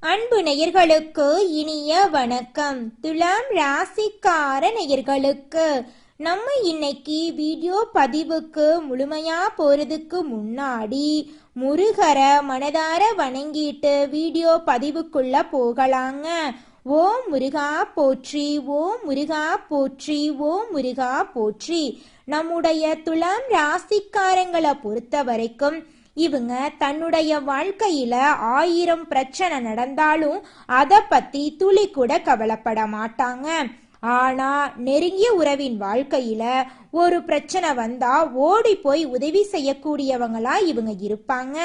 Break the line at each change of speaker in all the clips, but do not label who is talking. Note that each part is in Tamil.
அன்பு நேயர்களுக்கு இனிய வணக்கம். துலாம் ராசிக்கார நேயர்களுக்கு நம்ம இன்னைக்கு வீடியோ பதிவுக்கு முழுமையா போறதுக்கு முன்னாடி முருகரை மனதார வணங்கிட்டு வீடியோ பதிவுக்குள்ள போகலாங்க. ஓம் முருகா போற்றி, ஓம் முருகா போற்றி, ஓம் முருகா போற்றி. நம்முடைய துலாம் ராசிக்காரங்களை பொறுத்த வரைக்கும் இவங்க தன்னுடைய வாழ்க்கையில 1000 பிரச்சனை நடந்தாலும் அதை பத்தி துளி கூட கவலைப்பட மாட்டாங்க. ஆனா நெருங்கிய உறவின் வாழ்க்கையில ஒரு பிரச்சனை வந்தா ஓடி போய் உதவி செய்யக்கூடியவங்களா இவங்க இருப்பாங்க.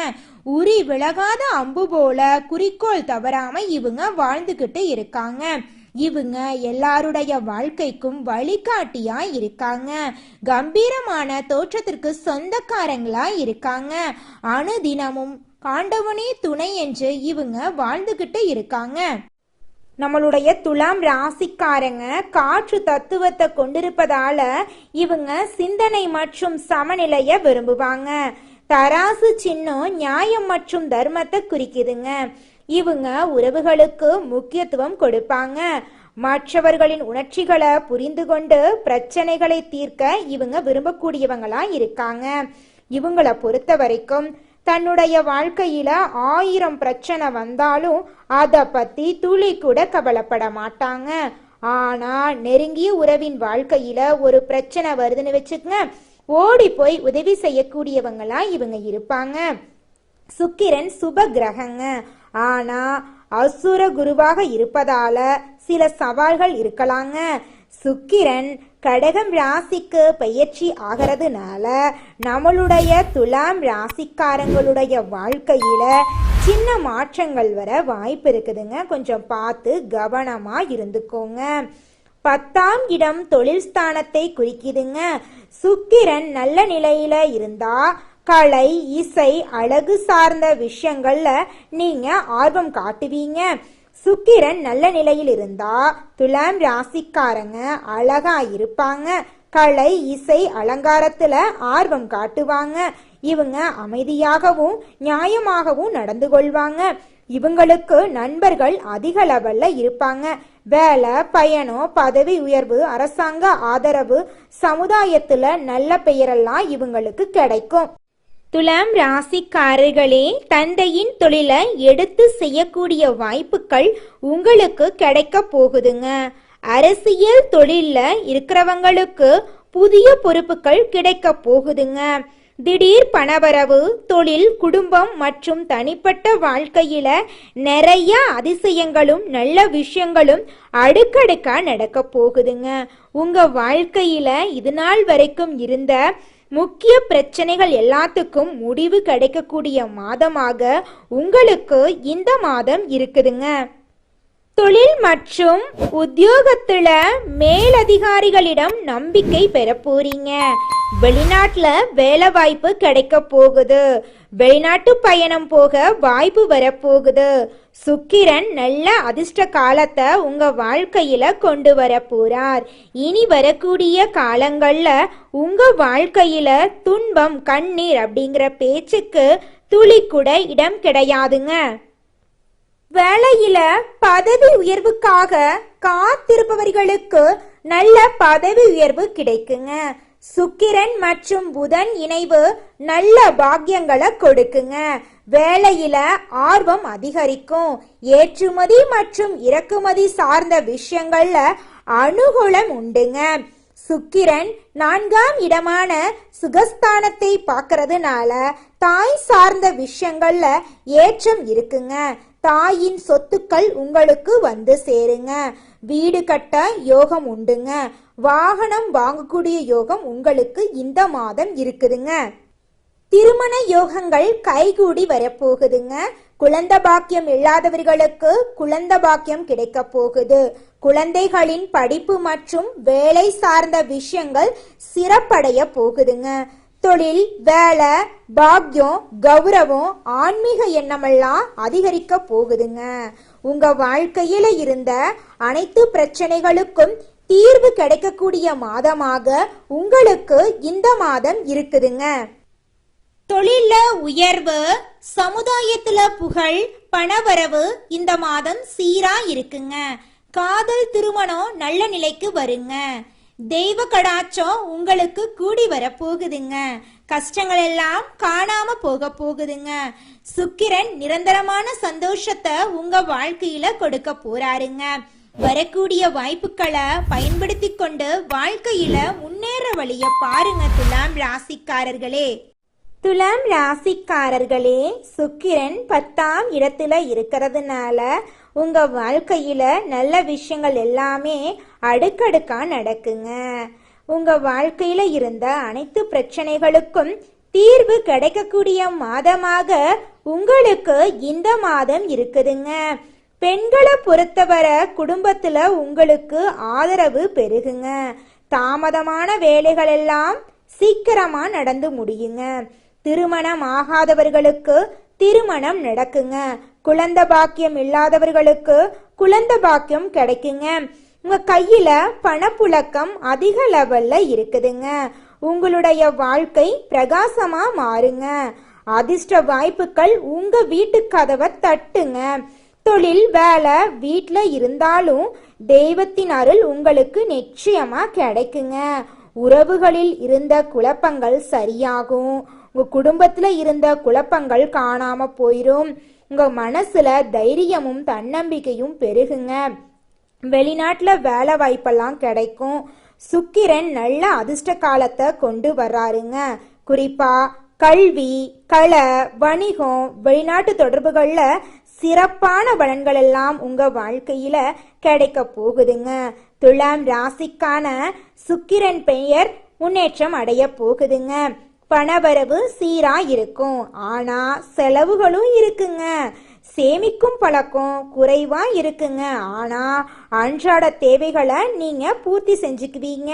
உரி விலகாத அம்பு போல குறிக்கோள் தவறாம இவங்க வாழ்ந்துகிட்டு இருக்காங்க. இவங்க எல்லாருடைய வாழ்க்கைக்கும் வழிகாட்டியா இருக்காங்க. கம்பீரமான தோற்றத்திற்கு சொந்தக்காரங்களா இருக்காங்க. அனுதினமும் ஆண்டவனே துணை என்று இவங்க வாழ்ந்துகிட்டு இருக்காங்க. நம்மளுடைய துலாம் ராசிக்காரங்க காற்று தத்துவத்தை கொண்டிருப்பதால இவங்க சிந்தனை மற்றும் சமநிலைய விரும்புவாங்க. தராசு சின்னம் நியாயம் மற்றும் தர்மத்தை குறிக்குதுங்க. இவங்க உறவுகளுக்கு முக்கியத்துவம் கொடுப்பாங்க. மற்றவர்களின் உணர்ச்சிகளை புரிந்து கொண்டு பிரச்சனைகளை தீர்க்க இவங்க விரும்பக்கூடியவங்களா இருக்காங்க. இவங்களை பொறுத்த வரைக்கும் தன்னுடைய வாழ்க்கையில 1000 பிரச்சனை வந்தாலும் அதை பத்தி துளி கூட கவலைப்பட மாட்டாங்க. ஆனா நெருங்கிய உறவின் வாழ்க்கையில ஒரு பிரச்சனை வருதுன்னு வச்சுக்கங்க, ஓடி போய் உதவி செய்யக்கூடியவங்களா இவங்க இருப்பாங்க. சுக்கிரன் சுப கிரகங்க. ஆனா அசுர குருவாக இருப்பதால சில சவால்கள் இருக்கலாங்க. சுக்கிரன் கடகம் ராசிக்கு பயிற்சி ஆகிறதுனால நம்மளுடைய துலாம் ராசிக்காரங்களுடைய வாழ்க்கையில சின்ன மாற்றங்கள் வர வாய்ப்பு இருக்குதுங்க. கொஞ்சம் பார்த்து கவனமா இருந்துக்கோங்க. 10ஆம் இடம் தொழில் ஸ்தானத்தை குறிக்குதுங்க. சுக்கிரன் நல்ல நிலையில இருந்தா கலை, இசை, அழகு சார்ந்த விஷயங்கள்ல நீங்க ஆர்வம் காட்டுவீங்க. சுக்கிரன் நல்ல நிலையில் இருந்தா துலாம் ராசிக்காரங்க அழகா இருப்பாங்க. கலை, இசை, அலங்காரத்துல ஆர்வம் காட்டுவாங்க. இவங்க அமைதியாகவும் நியாயமாகவும் நடந்து கொள்வாங்க. இவங்களுக்கு நண்பர்கள் அதிக லெவல்ல இருப்பாங்க. வேலை, பயணம், பதவி உயர்வு, அரசாங்க ஆதரவு, சமுதாயத்துல நல்ல பெயரெல்லாம் இவங்களுக்கு கிடைக்கும். துலாம் ராசிக்காரர்களே, தந்தையின் தொழிலை எடுத்து செய்யக்கூடிய வாய்ப்புகள் உங்களுக்கு கிடைக்க போகுதுங்க. அரசியல் தொழில்ல இருக்கிறவங்களுக்கு புதிய பொறுப்புகள் கிடைக்க போகுதுங்க. திடீர் பணவரவு, தொழில், குடும்பம் மற்றும் தனிப்பட்ட வாழ்க்கையில நிறைய அதிசயங்களும் நல்ல விஷயங்களும் அடுக்கடுக்கா நடக்க போகுதுங்க. உங்க வாழ்க்கையில இது நாள் வரைக்கும் இருந்த முக்கிய பிரச்சனைகள் எல்லாத்துக்கும் முடிவு கிடைக்கக்கூடிய மாதமாக உங்களுக்கு இந்த மாதம் இருக்குதுங்க. தொழில் மற்றும் உத்தியோகத்துல மேலதிகாரிகளிடம் நம்பிக்கை பெற போறீங்க. வெளிநாட்டுல வேலை வாய்ப்பு கிடைக்க போகுது. வெளிநாட்டு பயணம் போக வாய்ப்பு வரப்போகுது. சுக்கிரன் நல்ல அதிர்ஷ்ட காலத்தை உங்க வாழ்க்கையில கொண்டு வர போறார். இனி வரக்கூடிய காலங்கள்ல உங்க வாழ்க்கையில துன்பம், கண்ணீர் அப்படிங்கிற பேச்சுக்கு துளி கூட இடம் கிடையாதுங்க. வேலையில பதவி உயர்வுக்காக காத்திருப்பவர்களுக்கு நல்ல பதவி உயர்வு கிடைக்குங்க. சுக்கிரன் மற்றும் புதன் இணைவு நல்ல பாக்கியங்களை கொடுக்குங்க. வேலையில ஆர்வம் அதிகரிக்கும். ஏற்றுமதி மற்றும் இறக்குமதி சார்ந்த விஷயங்கள்ல அனுகூலம் உண்டுங்க. சுக்கிரன் 4ஆம் இடமான சுகஸ்தானத்தை பார்க்கறதுனால தாய் சார்ந்த விஷயங்கள்ல ஏற்றம் இருக்குங்க. தாயின் சொத்துக்கள் உங்களுக்கு வந்து சேருங்க. வீடு கட்ட யோகம் உண்டுங்க. வாகனம் வாங்கக்கூடிய யோகம் உங்களுக்கு இந்த மாதம் இருக்குதுங்க. திருமண யோகங்கள் கைகூடி வரப்போகுதுங்க. குழந்தை பாக்கியம் இல்லாதவர்களுக்கு குழந்தை பாக்கியம் கிடைக்க போகுது. குழந்தைகளின் படிப்பு மற்றும் வேலை சார்ந்த விஷயங்கள் சிறப்படைய போகுதுங்க. தொழில், வேலை, பாக்கியம், கௌரவம், ஆன்மீக எண்ணமெல்லாம் அதிகரிக்க போகுதுங்க. உங்க வாழ்க்கையில இருந்த அனைத்து பிரச்சனைகளுக்கும் தீர்வு கிடைக்கக்கூடிய மாதமாக உங்களுக்கு இந்த மாதம் இருக்குதுங்க. தொழில உயர்வு, சமுதாயத்துல புகழ், பணவரவு இந்த மாதம் சீரா இருக்குங்க. காதல் திருமணம் நல்ல நிலைக்கு வருங்க. தெய்வ கடாட்சம் உங்களுக்கு கூடி வர போகுதுங்க. கஷ்டங்கள் எல்லாம் காணாம போக போகுதுங்க. சுக்கிரன் நிரந்தரமான சந்தோஷத்தை உங்க வாழ்க்கையில கொடுக்க போறாருங்க. வரக்கூடிய வாய்ப்புகளை பயன்படுத்தி கொண்டு வாழ்க்கையில முன்னேற வழிய பாருங்க துலாம் ராசிக்காரர்களே. துலாம் ராசிக்காரர்களே, சுக்கிரன் 10ஆம் இடத்துல இருக்கிறதுனால உங்க வாழ்க்கையில நல்ல விஷயங்கள் எல்லாமே அடுக்கடுக்கா நடக்குங்க. உங்க வாழ்க்கையில இருந்த அனைத்து பிரச்சனைகளுக்கும் தீர்வு கிடைக்கக்கூடிய மாதமாக உங்களுக்கு இந்த மாதம் இருக்குதுங்க. பெண்களை பொறுத்தவரை குடும்பத்துல உங்களுக்கு ஆதரவு பெருகுங்க. தாமதமான வேலைகள் எல்லாம் சீக்கிரமா நடந்து முடியுங்க. திருமணம் ஆகாதவர்களுக்கு திருமணம் நடக்குங்க. குழந்தை பாக்கியம் இல்லாதவர்களுக்கு குழந்தை பாக்கியம் கிடைக்குங்க. உங்க கையில பணப்புழக்கம் அதிக லெவல்ல இருக்குதுங்க. உங்களுடைய வாழ்க்கை பிரகாசமா மாறுங்க. அதிர்ஷ்ட வாய்ப்புகள் உங்க வீட்டு கதவை தட்டுங்க. தொழில் வேலை வீட்டுல இருந்தாலும் தெய்வத்தின் அருள் உங்களுக்கு நிச்சயமா கிடைக்குங்க. உறவுகளில் இருந்த குழப்பங்கள் சரியாகும். உங்க குடும்பத்துல இருந்த குழப்பங்கள் காணாம போயிரும். உங்க மனசுல தைரியமும் தன்னம்பிக்கையும் பெருகுங்க. வெளிநாட்டுல வேலை வாய்ப்பெல்லாம் கிடைக்கும். சுக்கிரன் நல்ல அதிர்ஷ்ட காலத்தை கொண்டு வர்றாருங்க. குறிப்பா கல்வி, கலை, வணிகம், வெளிநாட்டு தொடர்புகள்ல சிறப்பான பலன்கள் எல்லாம் உங்க வாழ்க்கையில கிடைக்க போகுதுங்க. துலாம் ராசிக்கான சுக்கிரன் பெயர் முன்னேற்றம் அடைய போகுதுங்க. பணவரவு சீரா இருக்கும். ஆனா செலவுகளும் இருக்குங்க. சேமிக்கும் பழக்கம் குறைவா இருக்குங்க. ஆனா அன்றாட தேவைகளை நீங்க பூர்த்தி செஞ்சுக்குவீங்க.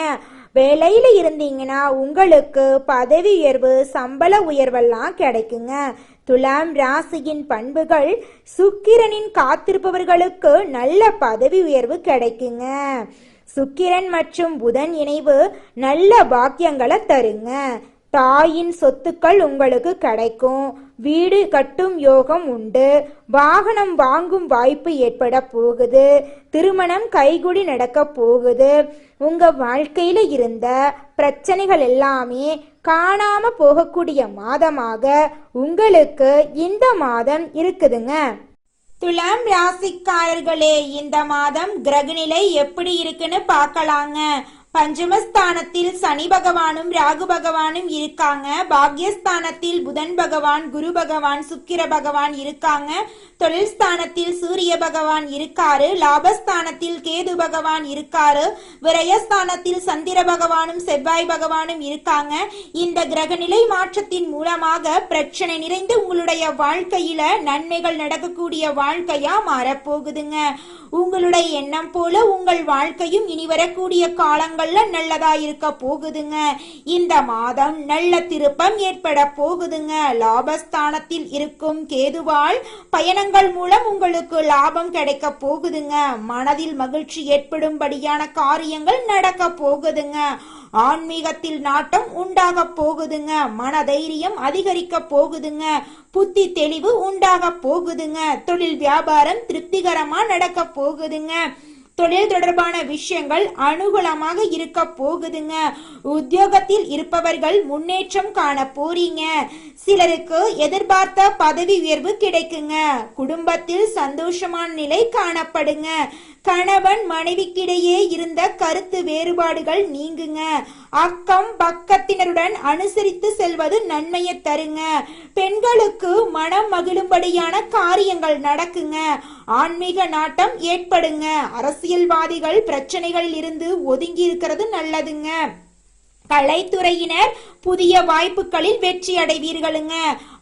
வேலையில இருந்தீங்கன்னா உங்களுக்கு பதவி உயர்வு, சம்பள உயர்வெல்லாம் கிடைக்குங்க. துலாம் ராசியின் பண்புகள் சுக்கிரனின் காத்திருப்பவர்களுக்கு நல்ல பதவி உயர்வு கிடைக்குங்க. சுக்கிரன் மற்றும் புதன் இணைவு நல்ல பாக்கியங்களை தருங்க. தாயின் சொத்துக்கள் உங்களுக்கு கிடைக்கும். வீடு கட்டும் யோகம் உண்டு. வாகனம் வாங்கும் வாய்ப்பு ஏற்பட போகுது. திருமணம் கைகூடி நடக்க போகுது. உங்க வாழ்க்கையில இருந்த பிரச்சனைகள் எல்லாமே காணாம போகக்கூடிய மாதமாக உங்களுக்கு இந்த மாதம் இருக்குதுங்க. துலாம் ராசிக்காரர்களே, இந்த மாதம் கிரகநிலை எப்படி இருக்குன்னு பார்க்கலாங்க. பஞ்சமஸ்தானத்தில் சனி பகவானும் ராகு பகவானும் இருக்காங்க. பாக்யஸ்தானத்தில் புதன் பகவான், குரு பகவான், சுக்கிர பகவான் இருக்காங்க. தொழில் ஸ்தானத்தில் சூரிய பகவான் இருக்காரு. லாபஸ்தானத்தில் கேது பகவான் இருக்காரு. விரயஸ்தானத்தில் சந்திர பகவானும் செவ்வாய் பகவானும் இருக்காங்க. இந்த கிரகநிலை மாற்றத்தின் மூலமாக பிரச்சனை நிறைந்து உங்களுடைய வாழ்க்கையில நன்மைகள் நடக்கக்கூடிய வாழ்க்கையா மாறப்போகுதுங்க. உங்களுடைய எண்ணம் போல உங்கள் வாழ்க்கையும் இனி வரக்கூடிய காலங்கள்ல நல்லதா இருக்க போகுதுங்க. இந்த மாதம் நல்ல திருப்பம் ஏற்பட போகுதுங்க. லாபஸ்தானத்தில் இருக்கும் கேதுவால் பயணங்கள் மூலம் உங்களுக்கு லாபம் கிடைக்க போகுதுங்க. மனதில் மகிழ்ச்சி ஏற்படும்படியான காரியங்கள் நடக்க போகுதுங்க. ஆன்மீகத்தில் நாட்டம் உண்டாக போகுதுங்க. மனதைரியம் அதிகரிக்க போகுதுங்க. புத்தி தெளிவு உண்டாக போகுதுங்க. தொழில் வியாபாரம் திருப்திகரமா நடக்க போகுதுங்க. தொழில் தொடர்பான விஷயங்கள் அனுகூலமாக இருக்க போகுதுங்க. உத்தியோகத்தில் இருப்பவர்கள் முன்னேற்றம் காண போறீங்க. சிலருக்கு எதிர்பார்த்த பதவி உயர்வு கிடைக்குங்க. குடும்பத்தில் சந்தோஷமான நிலை காணப்படுங்க. கணவன் மனைவிக்கிடையே இருந்த கருத்து வேறுபாடுகள் நீங்குங்க. அக்கம் பக்கத்தினருடன் அனுசரித்து செல்வது நன்மையை தருங்க. பெண்களுக்கு மனம் மகிழும்படியான காரியங்கள் நடக்குங்க. ஆன்மீக நாட்டம் ஏற்படுங்க. அரசியல்வாதிகள் பிரச்சனைகளில் இருந்து ஒதுங்கி இருக்கிறது நல்லதுங்க. கலைத்துறையினர் புதிய வாய்ப்புகளில் வெற்றி அடைவீர்களுங்க.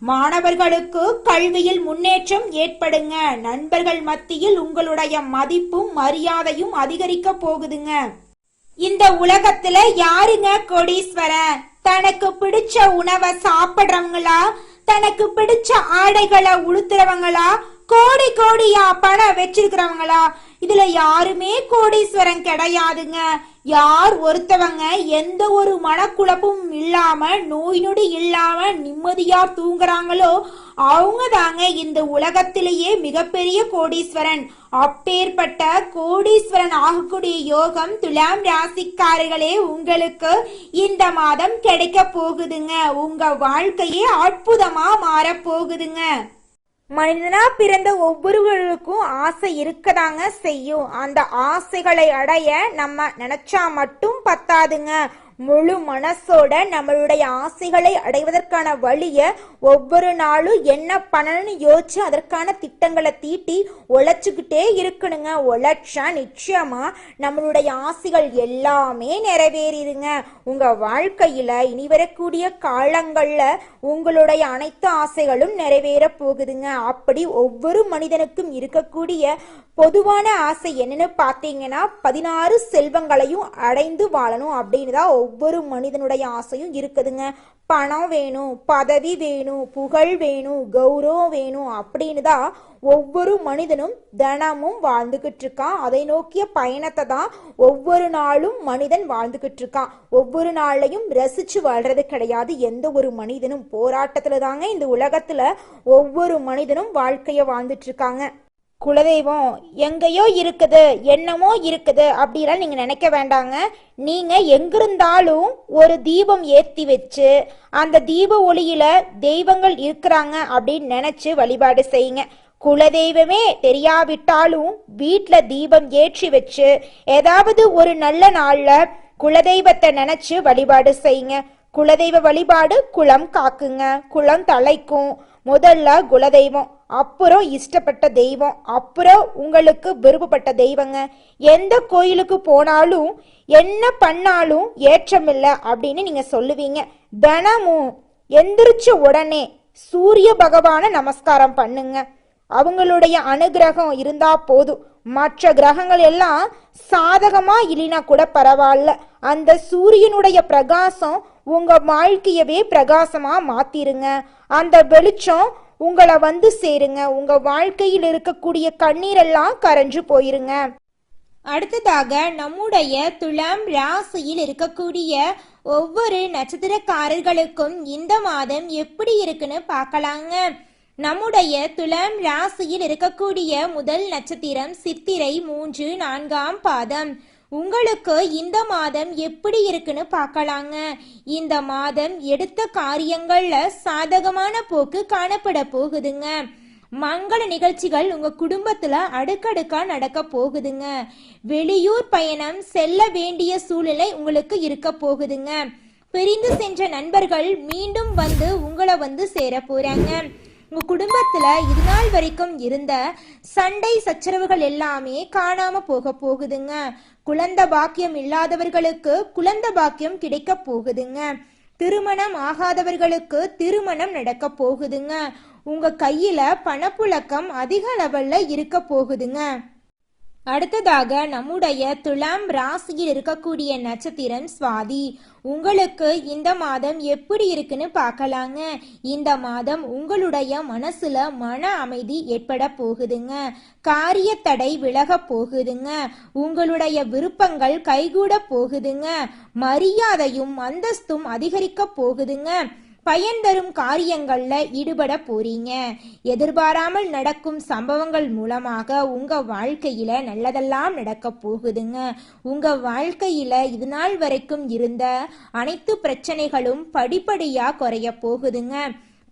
மாணவர்களுக்கு கல்வியில் முன்னேற்றம் ஏற்படுங்க. நண்பர்கள் மத்தியில் உங்களுடைய மதிப்பும் மரியாதையும் அதிகரிக்க போகுதுங்க. இந்த உலகத்துல யாருங்க கோடீஸ்வரன்? தனக்கு பிடிச்ச உணவை சாப்பிடுறவங்களா, தனக்கு பிடிச்ச ஆடைகளை உடுத்துறவங்களா, கோடி கோடியா பணம் வச்சிருக்கிறவங்களா? இதுல யாருமே கோடீஸ்வரன் கிடையாதுங்க. யார் ஒருத்தவங்க எந்த ஒரு மனக்குழப்பமும் இல்லாம நோய் நொடி இல்லாம நிம்மதியா தூங்குறாங்களோ அவங்க தாங்க இந்த உலகத்திலேயே மிகப்பெரிய கோடீஸ்வரன். அப்பேற்பட்ட கோடீஸ்வரன் ஆகக்கூடிய யோகம் துலாம் ராசிக்காரர்களே உங்களுக்கு இந்த மாதம் கிடைக்க போகுதுங்க. உங்க வாழ்க்கையே அற்புதமா மாற போகுதுங்க. மனிதனா பிறந்த ஒவ்வொருவருக்கும் ஆசை இருக்கதாங்க செய்யும். அந்த ஆசைகளை அடைய நம்ம நினைச்சா மட்டும் பத்தாதுங்க. முழு மனசோட நம்மளுடைய ஆசைகளை அடைவதற்கான வழிய ஒவ்வொரு நாளும் என்ன பண்ணணும்னு யோசிச்சு அதற்கான திட்டங்களை தீட்டி உழைச்சுக்கிட்டே இருக்கணுங்க. உழைச்சா நிச்சயமா நம்மளுடைய ஆசைகள் எல்லாமே நிறைவேறிடுங்க. உங்க வாழ்க்கையில இனி வரக்கூடிய காலங்கள்ல உங்களுடைய அனைத்து ஆசைகளும் நிறைவேற போகுதுங்க. அப்படி ஒவ்வொரு மனிதனுக்கும் இருக்கக்கூடிய பொதுவான ஆசை என்னன்னு பார்த்தீங்கன்னா 16 செல்வங்களையும் அடைந்து வாழணும் அப்படின்னு தான் ஒவ்வொரு மனிதனுடைய ஆசையும் இருக்குதுங்க. பணம் வேணும், பதவி வேணும், புகழ் வேணும், கௌரவம் வேணும் அப்படின்னு தான் ஒவ்வொரு மனிதனும் தினமும் வாழ்ந்துகிட்டு இருக்கான். அதை நோக்கிய பயணத்தை தான் ஒவ்வொரு நாளும் மனிதன் வாழ்ந்துகிட்டு இருக்கான். ஒவ்வொரு நாளையும் ரசிச்சு வாழ்றது கிடையாது. எந்த ஒரு மனிதனும் போராட்டத்துல தாங்க இந்த உலகத்துல ஒவ்வொரு மனிதனும் வாழ்க்கைய வாழ்ந்துட்டு இருக்காங்க. குலதெய்வம் எங்கேயோ இருக்குது, என்னமோ இருக்குது அப்படிலாம் நீங்க நினைக்க வேண்டாங்க. நீங்க எங்கிருந்தாலும் ஒரு தீபம் ஏத்தி வச்சு அந்த தீப ஒளியில தெய்வங்கள் இருக்கிறாங்க அப்படின்னு நினைச்சு வழிபாடு செய்யுங்க. குலதெய்வமே தெரியாவிட்டாலும் வீட்டுல தீபம் ஏற்றி வச்சு ஏதாவது ஒரு நல்ல நாள்ல குலதெய்வத்தை நினைச்சு வழிபாடு செய்யுங்க. குலதெய்வ வழிபாடு குலம் காக்குங்க, குலம் தலைக்கும். முதல்ல குலதெய்வம், அப்புறம் இஷ்டப்பட்ட தெய்வம், அப்புறம் உங்களுக்கு விருப்பப்பட்ட தெய்வங்க. எந்த கோயிலுக்கு போனாலும் என்ன பண்ணாலும் ஏற்றமில்லை அப்படின்னு நீங்க சொல்லுவீங்க. தினமும் எந்திரிச்ச உடனே சூரிய பகவான நமஸ்காரம் பண்ணுங்க. அவங்களுடைய அனுகிரகம் இருந்தா போதும். மற்ற கிரகங்கள் எல்லாம் சாதகமா இல்லைனா கூட பரவாயில்ல. அந்த சூரியனுடைய பிரகாசம் உங்க வாழ்க்கையவே பிரகாசமா மாத்திருங்க. அந்த வெளிச்சம் உங்களை வந்து சேருங்க. உங்க வாழ்க்கையில் இருக்கக்கூடிய கண்ணீரெல்லாம் கரைஞ்சு போயிருங்க. அடுத்ததாக நம்முடைய துலாம் ராசியில் இருக்கக்கூடிய ஒவ்வொரு நட்சத்திரக்காரர்களுக்கும் இந்த மாதம் எப்படி இருக்குன்னு பார்க்கலாங்க. நம்முடைய துலாம் ராசியில் இருக்கக்கூடிய முதல் நட்சத்திரம் சித்திரை 3, 4ஆம் பாதம். உங்களுக்கு இந்த மாதம் எப்படி இருக்குன்னு பார்க்கலாங்க. இந்த மாதம் எடுத்த காரியங்கள்ல சாதகமான போக்கு காணப்பட போகுதுங்க. மங்கள நிகழ்ச்சிகள் உங்க குடும்பத்துல அடுக்கடுக்கா நடக்க போகுதுங்க. வெளியூர் பயணம் செல்ல வேண்டிய சூழ்நிலை உங்களுக்கு இருக்க போகுதுங்க. பிரிந்து சென்ற நண்பர்கள் மீண்டும் வந்து உங்களை வந்து சேர போறாங்க. உங்க குடும்பத்துல இது நாள் வரைக்கும் இருந்த சண்டை சச்சரவுகள் எல்லாமே காணாம போக போகுதுங்க. குழந்தை பாக்கியம் இல்லாதவர்களுக்கு குழந்தை பாக்கியம் கிடைக்க போகுதுங்க. திருமணம் ஆகாதவர்களுக்கு திருமணம் நடக்க போகுதுங்க. உங்க கையில பணப்புழக்கம் அதிக லெவல்ல இருக்க போகுதுங்க. அடுத்ததாக நம்முடைய துலாம் ராசியில் இருக்கக்கூடிய நட்சத்திரம் சுவாதி. உங்களுக்கு இந்த மாதம் எப்படி இருக்குன்னு பார்க்கலாங்க. இந்த மாதம் உங்களுடைய மனசுல மன அமைதி ஏற்பட போகுதுங்க. காரிய தடை விலக போகுதுங்க. உங்களுடைய விருப்பங்கள் கைகூட போகுதுங்க. மரியாதையும் அந்தஸ்தும் அதிகரிக்க போகுதுங்க. பயன் தரும் காரியங்கள்ல ஈடுபட போறீங்க. எதிர்பாராமல் நடக்கும் சம்பவங்கள் மூலமாக உங்க வாழ்க்கையில நல்லதெல்லாம் நடக்க போகுதுங்க. உங்க வாழ்க்கையில இது நாள் வரைக்கும் இருந்த அனைத்து பிரச்சனைகளும் படிப்படியா குறைய போகுதுங்க.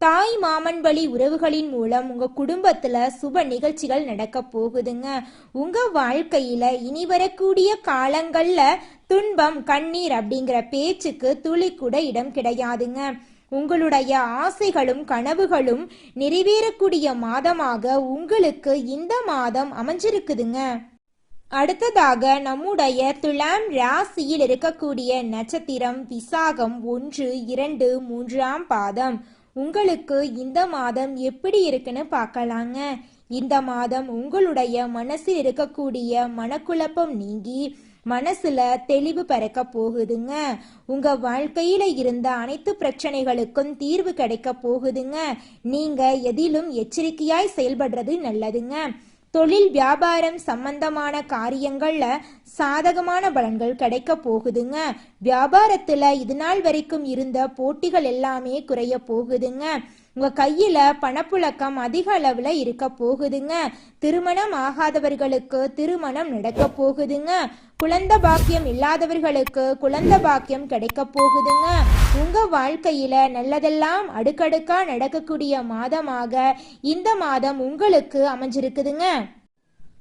தாய் மாமன் வழி உறவுகளின் மூலம் உங்க குடும்பத்துல சுப நிகழ்ச்சிகள் நடக்க போகுதுங்க. உங்க வாழ்க்கையில இனி வரக்கூடிய காலங்கள்ல துன்பம் கண்ணீர் அப்படிங்கிற பேச்சுக்கு துளி கூட இடம் கிடையாதுங்க. உங்களுடைய ஆசைகளும் கனவுகளும் நிறைவேறக்கூடிய மாதமாக உங்களுக்கு இந்த மாதம் அமைஞ்சிருக்குதுங்க. அடுத்ததாக நம்முடைய துலாம் ராசியில் இருக்கக்கூடிய நட்சத்திரம் விசாகம் 1, 2, 3ஆம் பாதம். உங்களுக்கு இந்த மாதம் எப்படி இருக்குன்னு பார்க்கலாங்க. இந்த மாதம் உங்களுடைய மனசில் இருக்கக்கூடிய மனக்குழப்பம் நீங்கி மனசுல தெளிவு பிறக்க போகுதுங்க. உங்க வாழ்க்கையில இருந்த அனைத்து பிரச்சனைகளுக்கும் தீர்வு கிடைக்க போகுதுங்க. நீங்க எதிலும் எச்சரிக்கையாய் செயல்படுறது நல்லதுங்க. தொழில் வியாபாரம் சம்பந்தமான காரியங்கள்ல சாதகமான பலன்கள் கிடைக்க போகுதுங்க. வியாபாரத்துல இது நாள் வரைக்கும் இருந்த போட்டிகள் எல்லாமே குறைய போகுதுங்க. உங்க கையில பணப்புழக்கம் அதிக அளவுல இருக்க போகுதுங்க. திருமணம் ஆகாதவர்களுக்கு திருமணம் நடக்க போகுதுங்க. குழந்தை பாக்கியம் இல்லாதவர்களுக்கு குழந்தை பாக்கியம் கிடைக்க போகுதுங்க. உங்க வாழ்க்கையில நல்லதெல்லாம் அடுக்கடுக்கா நடக்கக்கூடிய மாதமாக இந்த மாதம் உங்களுக்கு அமைஞ்சிருக்குதுங்க.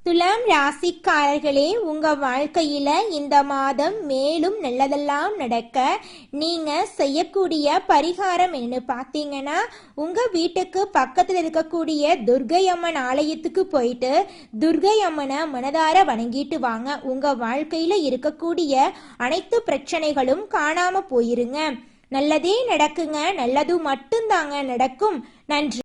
துலாம் ராசிக்காரர்களே, உங்க வாழ்க்கையில இந்த மாதம் மேலும் நல்லதெல்லாம் நடக்க நீங்க செய்யக்கூடிய பரிகாரம் என்ன பார்த்தீங்கன்னா, உங்க வீட்டுக்கு பக்கத்தில் இருக்கக்கூடிய துர்கை அம்மன் ஆலயத்துக்கு போயிட்டு துர்கை அம்மனை மனதார வணங்கிட்டு வாங்க. உங்க வாழ்க்கையில இருக்கக்கூடிய அனைத்து பிரச்சனைகளும் காணாம போயிருங்க. நல்லதே நடக்குங்க. நல்லது மட்டும்தாங்க நடக்கும். நன்றி.